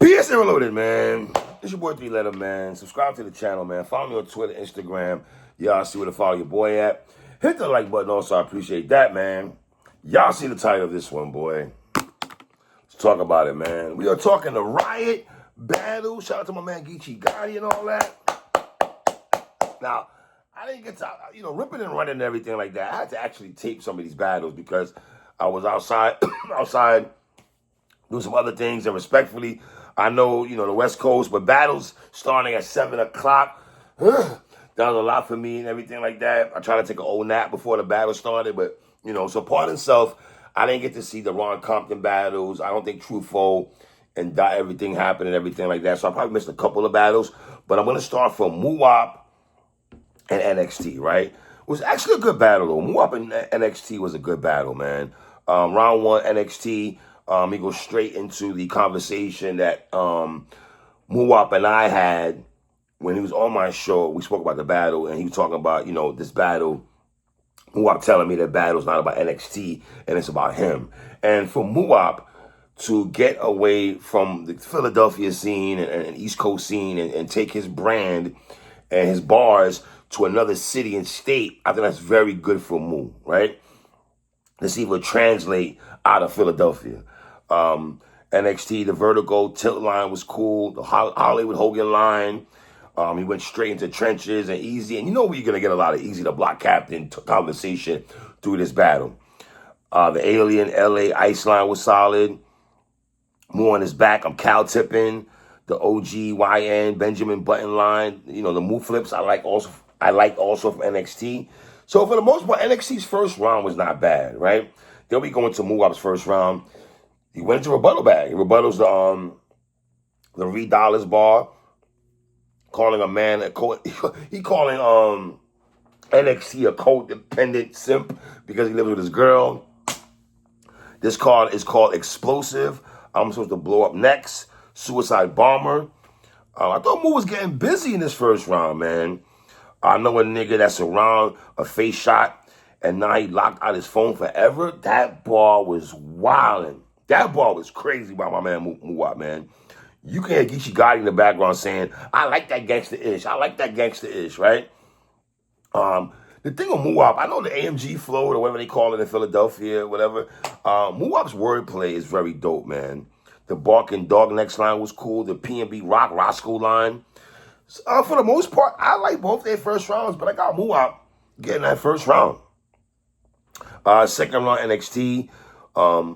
PS Reloaded, man. It's your boy 3 Letter, man. Subscribe to the channel, man. Follow me on Twitter, Instagram. Y'all see where to follow your boy at. Hit the like button also. I appreciate that, man. Y'all see the title of this one, boy. Let's talk about it, man. We are talking the Riot battle. Shout out to my man Geechee Gotti and all that. Now, I didn't get to, ripping and running and everything like that. I had to actually tape some of these battles because I was outside, doing some other things. And respectfully, I know, the West Coast, but battles starting at 7 o'clock, that was a lot for me and everything like that. I tried to take an old nap before the battle started, but, so pardon self, I didn't get to see the Ron Compton battles. I don't think Truthful and everything happened and everything like that. So I probably missed a couple of battles, but I'm going to start from Muwop and NXT, right? It was actually a good battle, though. Muwop and NXT was a good battle, man. Round 1, NXT, he goes straight into the conversation that Muwop and I had when he was on my show. We spoke about the battle, and he was talking about, this battle. Muwop telling me that battle's not about NXT, and it's about him. And for Muwop to get away from the Philadelphia scene and East Coast scene and take his brand and his bars to another city and state, I think that's very good for Mu, right? Let's see if it translate out of Philadelphia. NXT, the vertical tilt line was cool. The Hollywood Hogan line. He went straight into trenches and easy. And we're going to get a lot of easy to block captain conversation through this battle. The Alien LA Ice line was solid. More on his back. I'm cow tipping. The OG YN Benjamin Button line. The move flips I like also from NXT. So for the most part, NXT's first round was not bad, right? Then we go into Muwop's first round. He went into rebuttal bag. He rebuttals the Reed Dollars bar, calling a man he calling NXT a codependent simp because he lives with his girl. This card is called Explosive. I'm supposed to blow up next. Suicide Bomber. I thought Mu was getting busy in this first round, man. I know a nigga that's around a face shot, and now he locked out his phone forever. That bar was wildin'. That bar was crazy by my man Muwop, man. You can hear Geechee Gotti in the background saying, I like that gangsta-ish. I like that gangsta-ish, right? The thing with Muwop, I know the AMG flow or whatever they call it in Philadelphia, whatever. Muwop's wordplay is very dope, man. The Barking Dog next line was cool. The PNB Rock Roscoe line. For the most part, I like both their first rounds, but I got Muwop getting that first round. Second round, NXT.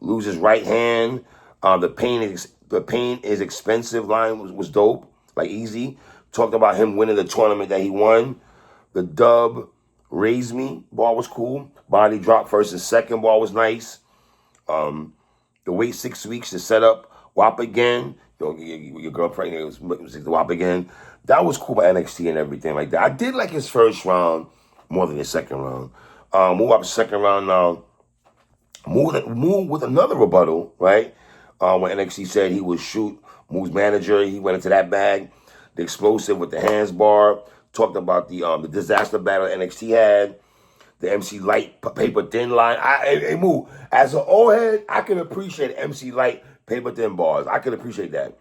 Loses right hand. The pain is expensive line was dope, like easy. Talked about him winning the tournament that he won. The dub raised me ball was cool. Body drop first and second ball was nice. The wait 6 weeks to set up WAP again. Your girl pregnant was the WAP again. That was cool by NXT and everything like that. I did like his first round more than his second round. Move up second round now. Move with another rebuttal, right? When NXT said he would shoot Move's manager, he went into that bag. The Explosive with the hands bar. Talked about the disaster battle NXT had. The MC Light paper thin line. Hey, Move, as an old head, I can appreciate MC Light paper thin bars. I can appreciate that.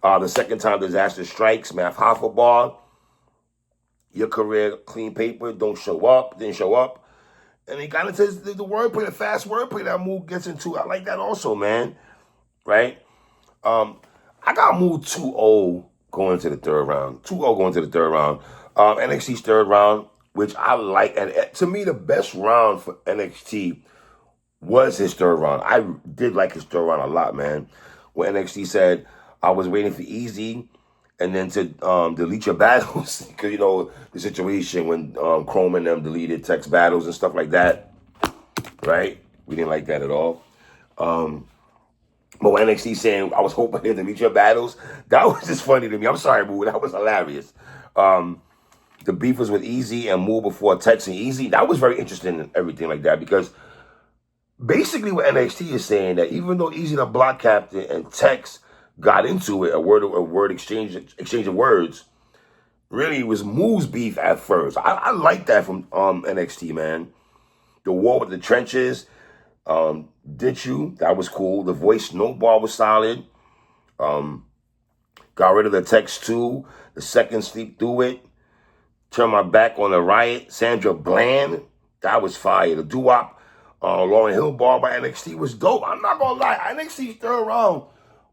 The second time disaster strikes, Math Hoffa bar. Your career, clean paper, didn't show up. And he got into the wordplay, the fast wordplay that Move gets into. I like that also, man. Right? I got Move 2-0 going into the third round. 2-0 going to the third round. NXT's third round, which I like. And to me, the best round for NXT was his third round. I did like his third round a lot, man. When NXT said, I was waiting for Easy and then to delete your battles. Because, the situation when Chrome and them deleted text battles and stuff like that. Right? We didn't like that at all. But when NXT saying, I was hoping to delete your battles, that was just funny to me. I'm sorry, Boo. That was hilarious. The beef was with Easy and Move before texting Easy. That was very interesting and everything like that because basically what NXT is saying that even though Easy the Block Captain and Tex got into it, a word exchange of words, really it was Move's beef at first. I like that from NXT, man. The war with the trenches, Did You? That was cool. The voice snowball was solid. Got rid of the text 2. The second sleep through it. Turned my back on the Riot. Sandra Bland. That was fire. The doo-wop Lauren Hill bar by NXT was dope. I'm not going to lie. NXT's third round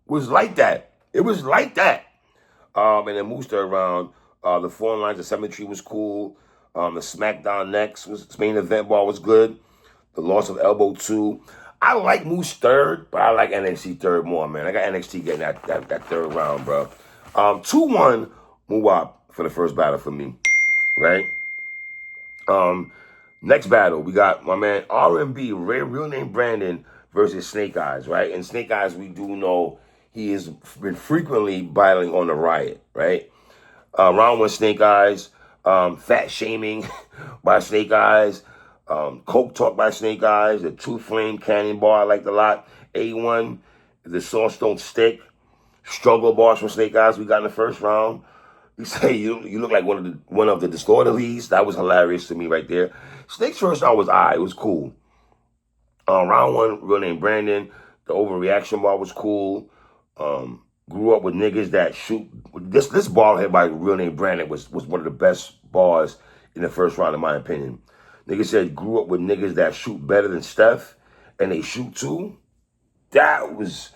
was like that. It was like that. And then Moose third round. The Foreign Lines of Symmetry was cool. The SmackDown Next main event bar was good. The loss of Elbow 2. I like Moose third, but I like NXT third more, man. I got NXT getting that third round, bro. 2-1 Muwap for the first battle for me, right? Next battle, we got my man RNB, real name Brandon, versus Snake Eyez, right? And Snake Eyez, we do know he has been frequently battling on the Riot, right? Round 1, Snake Eyez, fat shaming by Snake Eyez, coke talk by Snake Eyez, the True Flame Cannon bar I liked a lot. A1, the sauce don't stick. Struggle bars from Snake Eyez we got in the first round. You say you look like one of the Distorted Leads. That was hilarious to me right there. Snake's first round was it was cool. Round 1, real name Brandon. The overreaction bar was cool. Grew up with niggas that shoot. This bar here by real name Brandon was one of the best bars in the first round, in my opinion. Nigga said grew up with niggas that shoot better than Steph, and they shoot too. That was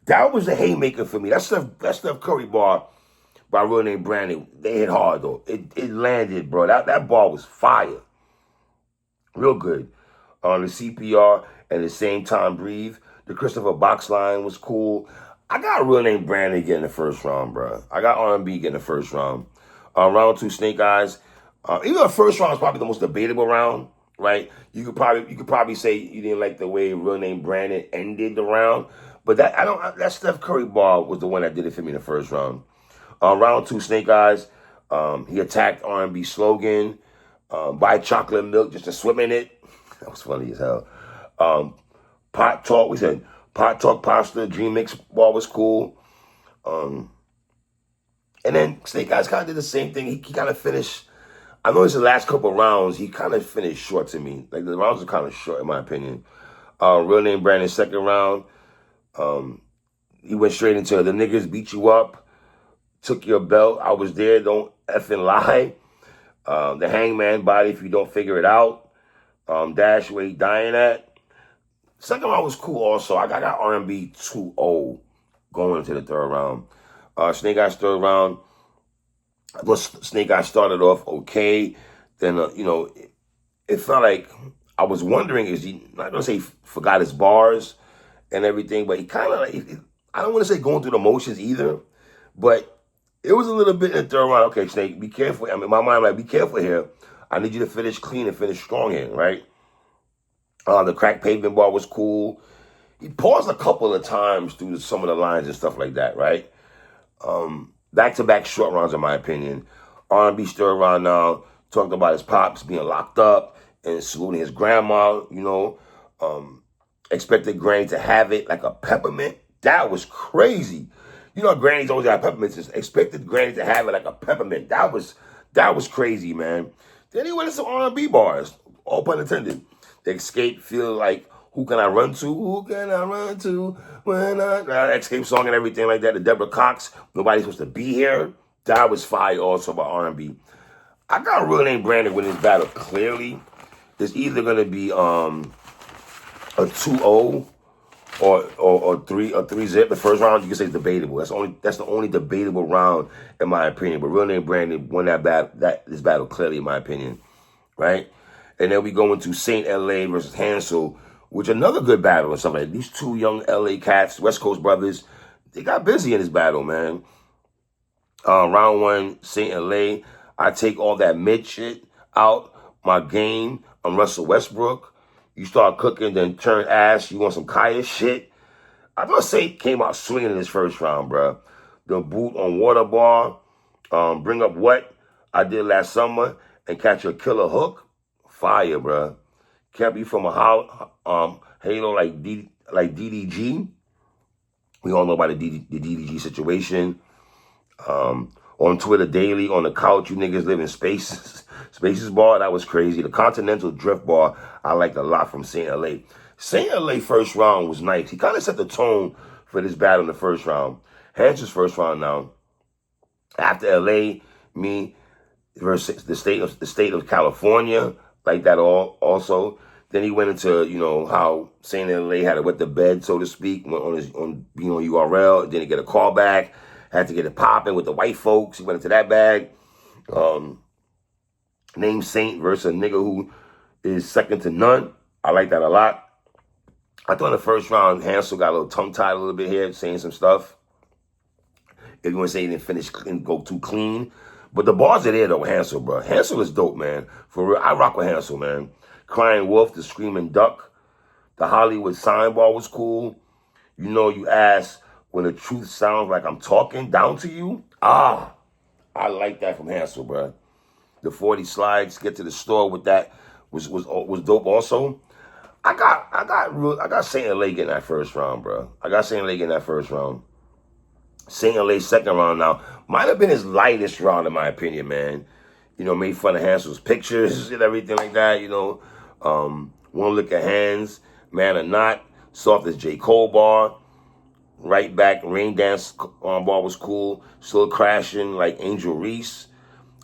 a haymaker for me. That Steph Curry bar by real name Brandon, they hit hard though. It landed, bro. That ball was fire. Real good. On the CPR and the same time breathe. The Christopher Box line was cool. I got real name Brandon getting the first round, bro. I got R&B getting the first round. Round 2, Snake Eyez. Even the first round is probably the most debatable round, right? You could probably say you didn't like the way real name Brandon ended the round, but that Steph Curry bar was the one that did it for me in the first round. Round 2, Snake Eyez. He attacked R&B slogan. Buy chocolate milk just to swim in it. That was funny as hell. Pot talk. We said pot talk pasta. Dream mix bar was cool. And then Snake Eyez kind of did the same thing. He kind of finished. I noticed the last couple of rounds, he kind of finished short to me. Like, the rounds are kind of short, in my opinion. Real name Brandon, second round. He went straight into the niggas beat you up. Took your belt. I was there. Don't effing lie. The hangman body if you don't figure it out. Dash where he dying at. Second round was cool also. I got R&B 2-0 going into the third round. Snake Eyez third round. I thought Snake Eyez started off okay. Then, it felt like I was wondering, is he, not going to say he forgot his bars and everything, but he kind of like, I don't want to say going through the motions either, but it was a little bit in the third round. Okay, Snake, be careful. I mean, in my mind, I'm like, be careful here. I need you to finish clean and finish strong here, right? The crack pavement bar was cool. He paused a couple of times through some of the lines and stuff like that, right? Back-to-back short rounds, in my opinion. R&B's third round now, talked about his pops being locked up and saluting his grandma, expected Granny to have it like a peppermint. That was crazy. You know, grannies always have peppermints. Expected Granny to have it like a peppermint. That was crazy, man. Then he went to some R&B bars, all pun intended. The Escape feel like, who can I run to? Who can I run to when Escape song and everything like that. The Deborah Cox, Nobody's Supposed to Be Here. That was fire also by R&B. I got a real name Brandon winning this battle clearly. It's either going to be a 2-0 or 3-0. The first round you can say is debatable. That's the only debatable round in my opinion. But real name Brandon won this battle clearly in my opinion, right? And then we go into Saynt LA versus Hansel, which another good battle and stuff like that. These two young LA cats, West Coast brothers, they got busy in this battle, man. Round 1, Saynt LA. I take all that mid shit out my game. I'm Russell Westbrook. You start cooking, then turn ass. You want some Kaya shit? I thought Saynt came out swinging in his first round, bro. The boot on water bar. Bring up what I did last summer and catch a killer hook. Fire, bro. Kept you from a halo like DDG. We all know about the DDG situation. On Twitter daily, on the couch, you niggas live in spaces. Spaces bar, that was crazy. The Continental Drift bar, I liked a lot from Saynt LA. Saynt LA first round was nice. He kind of set the tone for this battle in the first round. Hansel's first round now. After LA, me versus the state of California, like that also. Then he went into, how Saynt in LA had to wet the bed, so to speak, on being on URL. Didn't get a call back. Had to get it popping with the white folks. He went into that bag. Named Saynt versus a nigga who is second to none. I like that a lot. I thought in the first round, Hansel got a little tongue-tied a little bit here, saying some stuff. If you want to say he didn't finish and go too clean. But the bars are there, though, Hansel, bro. Hansel is dope, man. For real, I rock with Hansel, man. Crying Wolf, the Screaming Duck. The Hollywood sign bar was cool. You ask when the truth sounds like I'm talking down to you. I like that from Hansel, bro. The 40 slides, get to the store with that was dope also. I got Saynt LA getting that first round, bro. I got Saynt LA getting that first round. Saynt LA second round now might have been his lightest round in my opinion, man. Made fun of Hansel's pictures and everything like that. One Look at Hands, Man or Not, Soft as J. Cole bar, Right Back, Rain Dance bar was cool. Still Crashing like Angel Reese.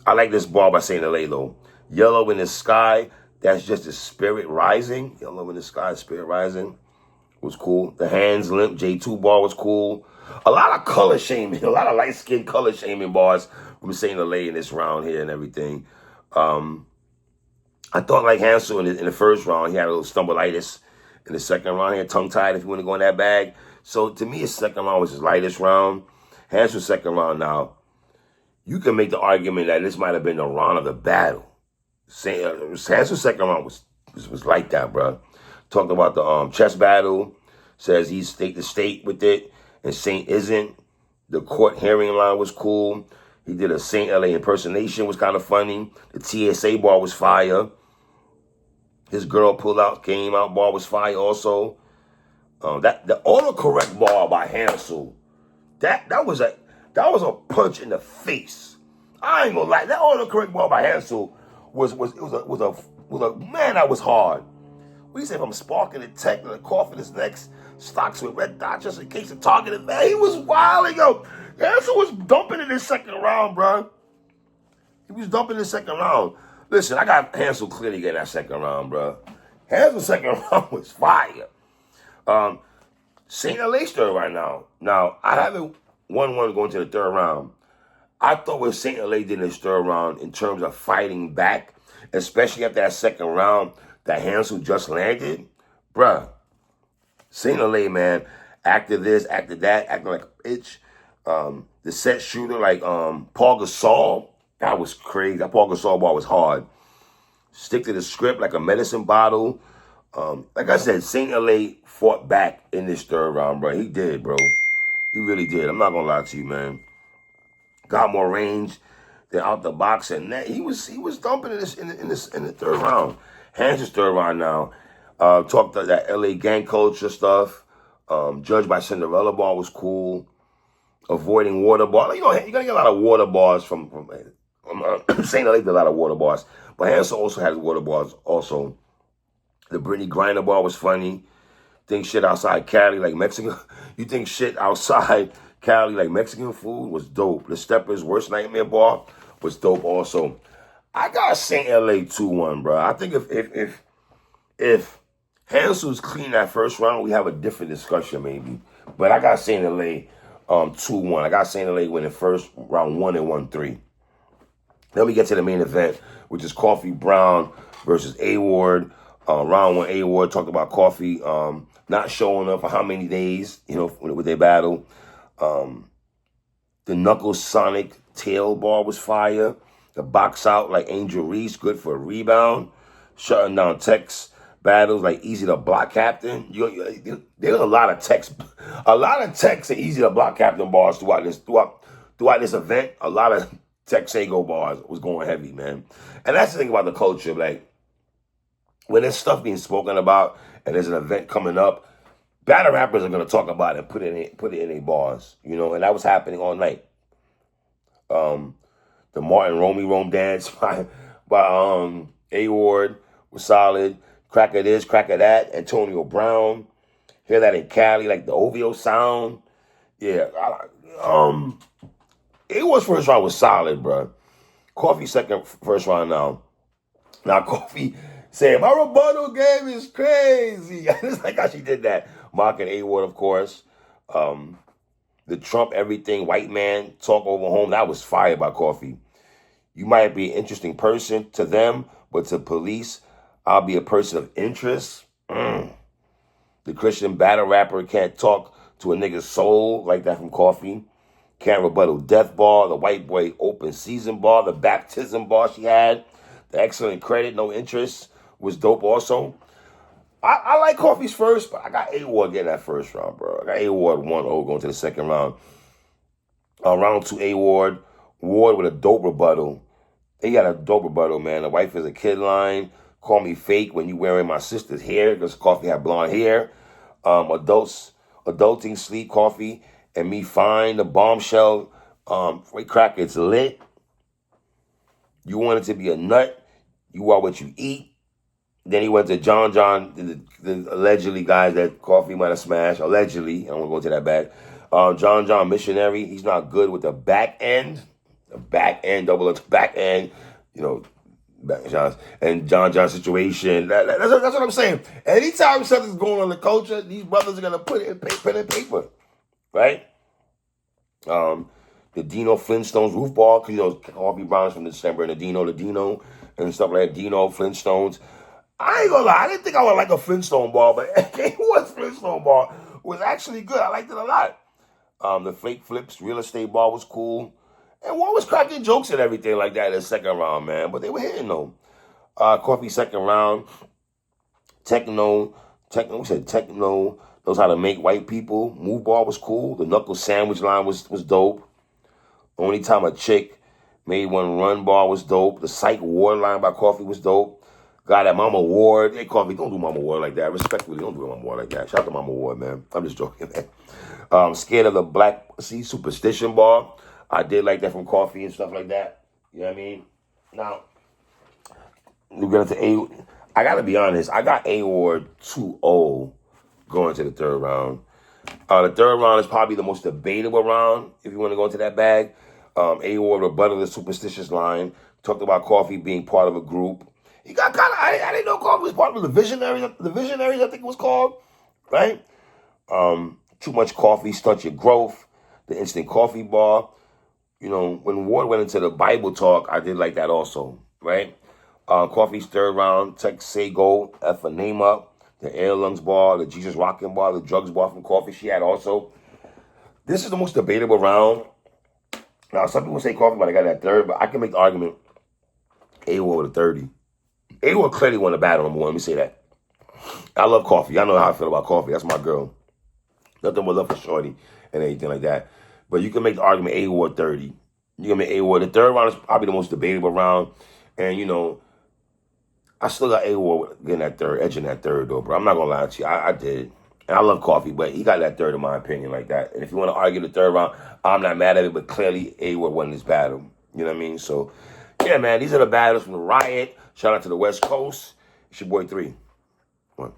I like this bar by Saynt LA though. Yellow in the Sky, that's just the spirit rising. Yellow in the Sky, spirit rising was cool. The Hands Limp J2 bar was cool. A lot of color shaming, a lot of light-skinned color shaming bars from Saynt LA in this round here and everything. I thought like Hansel in the first round, he had a little stumblitis. In the second round, he had tongue-tied if you want to go in that bag. So to me, his second round was his lightest round. Hansel's second round now, you can make the argument that this might have been the round of the battle. Hansel's second round was like that, bro. Talked about the chess battle. Says he's state to state with it, and Saynt isn't. The court hearing line was cool. He did a Saynt LA impersonation, was kind of funny. The TSA bar was fire. His girl pulled out, came out bar was fire also. The autocorrect bar by Hansel, that was a punch in the face. I ain't gonna lie, that autocorrect bar by Hansel was a man, that was hard. What he said, from sparking the tech to the coffin his next stocks with red dots just in case of targeted, man. He was wilding, yo. Hansel was dumping in his second round, bro. He was dumping in his second round. Listen, I got Hansel clearly getting that second round, bro. Hansel's second round was fire. Saynt LA stir right now. Now, I haven't won one going to the third round. I thought what Saynt LA did in the third round in terms of fighting back, especially after that second round that Hansel just landed, bruh. Saynt LA, man, acted this, acted that, acting like a bitch. The set shooter like Paul Gasol, that was crazy. That Paul Gasol ball was hard. Stick to the script like a medicine bottle. Like I said, Saynt LA fought back in this third round, bro. He did, bro. He really did. I'm not gonna lie to you, man. Got more range than out the box, and that he was dumping in the third round. Hansel's third round now. Talked about that LA gang culture stuff. Judged by Cinderella ball was cool. Avoiding water ball. You're gonna get a lot of water bars from Saynt LA did a lot of water bars, but Hansel also has water bars also. The Brittany Griner bar was funny. Think shit outside Cali like Mexican. You think shit outside Cali like Mexican food was dope. The Steppers Worst Nightmare bar was dope also. I got Saynt LA 2-1, bro. I think if Hansel's clean that first round, we have a different discussion maybe. But I got Saynt LA 2-1. I got Saynt LA winning first round 1 and 1-3. Then we get to the main event, which is Coffee Brown versus Aayard. Round 1, Aayard talked about Coffee not showing up for how many days, with their battle. The Knuckles Sonic tail bar was fire. The box out like Angel Reese, good for a rebound. Shutting down Tex battles like Easy to Block Captain. There's a lot of Tex and Easy to Block Captain bars throughout this event. A lot of Texago bars was going heavy, man. And that's the thing about the culture, like, when there's stuff being spoken about and there's an event coming up, battle rappers are gonna talk about it and put it in their bars, and that was happening all night. The Martin Romy Rome dance by Aayard was solid. Crack of this, crack of that. Antonio Brown, hear that in Cali, like the OVO sound. Yeah, Aayard Aayard's first round was solid, bro. Coffee first round now. Now Coffee saying my rebuttal game is crazy. It's like how she did that. Mocking Aayard, of course. The Trump everything white man talk over home, that was fire by Coffee. You might be an interesting person to them, but to police, I'll be a person of interest. The Christian battle rapper can't talk to a nigga's soul like that from Coffee. Can't rebuttal death bar, the white boy open season bar, the baptism bar she had, the excellent credit, no interest was dope also. I like Coffee's first, but I got Aayard getting that first round, bro. I got Aayard 1-0 going to the second round. Round 2, Aayard. Ward with a dope rebuttal. He got a dope rebuttal, man. The wife is a kid line. Call me fake when you wearing my sister's hair because Coffee had blonde hair. Adulting, sleep, Coffee, and me fine. The bombshell, crack, it's lit. You wanted to be a nut. You are what you eat. Then he went to John, the allegedly guys that Coffee might have smashed. Allegedly, I don't want to go to that bad. John, missionary. He's not good with the back end. The back end, double up back end. You know, back shots. And John situation. That's what I'm saying. Anytime something's going on in the culture, these brothers are going to put it in pen and paper. Right? The Dino Flintstones roof ball. Because, you know, Coffee Brown's from December. And the Dino, and stuff like that. Dino Flintstones. I ain't gonna lie, I didn't think I would like a Flintstone ball, but Aayard's Flintstone ball was actually good. I liked it a lot. The fake flips, real estate ball was cool. And one was cracking jokes and everything like that in the second round, man. But they were hitting though. Coffee second round. Techno knows how to make white people. Move ball was cool. The knuckle sandwich line was dope. Only time a chick made one run ball was dope. The psych ward line by Coffee was dope. Got that Mama Ward. Hey, Coffee, don't do Mama Ward like that. Respectfully, don't do Mama Ward like that. Shout out to Mama Ward, man. I'm just joking, man. Scared of the black superstition bar. I did like that from Coffee and stuff like that. You know what I mean? Now, we're going to Aayard. I got to be honest. I got Aayard 2-0 going to the third round. The third round is probably the most debatable round if you want to go into that bag. Aayard rebutted the superstitious line. Talked about Coffee being part of a group. He got kind of, I didn't know Coffee was part of the Visionaries. The Visionaries, I think it was called, right? Too much coffee stunts your growth. The instant coffee bar. You know, when Ward went into the Bible talk, I did like that also, right? Coffee's third round, Tex Say Go, F a name up. The Air Lungs bar, the Jesus Rockin' bar, the drugs bar from Coffee she had also. This is the most debatable round. Now, some people say Coffee might have got that third, but I can make the argument Aayard with a 30. Aayard clearly won the battle number one. Let me say that. I love Coffee. I know how I feel about Coffee. That's my girl. Nothing but love for Shorty and anything like that. But you can make the argument Aayard 30. You can make Aayard. The third round is probably the most debatable round. And, you know, I still got Aayard getting that third, edging that third, though, bro. I'm not going to lie to you. I did. And I love Coffee, but he got that third in my opinion like that. And if you want to argue the third round, I'm not mad at it, but clearly Aayard won this battle. You know what I mean? So, yeah, man, these are the battles from the Riot. Shout out to the West Coast. It's your boy 3. 1.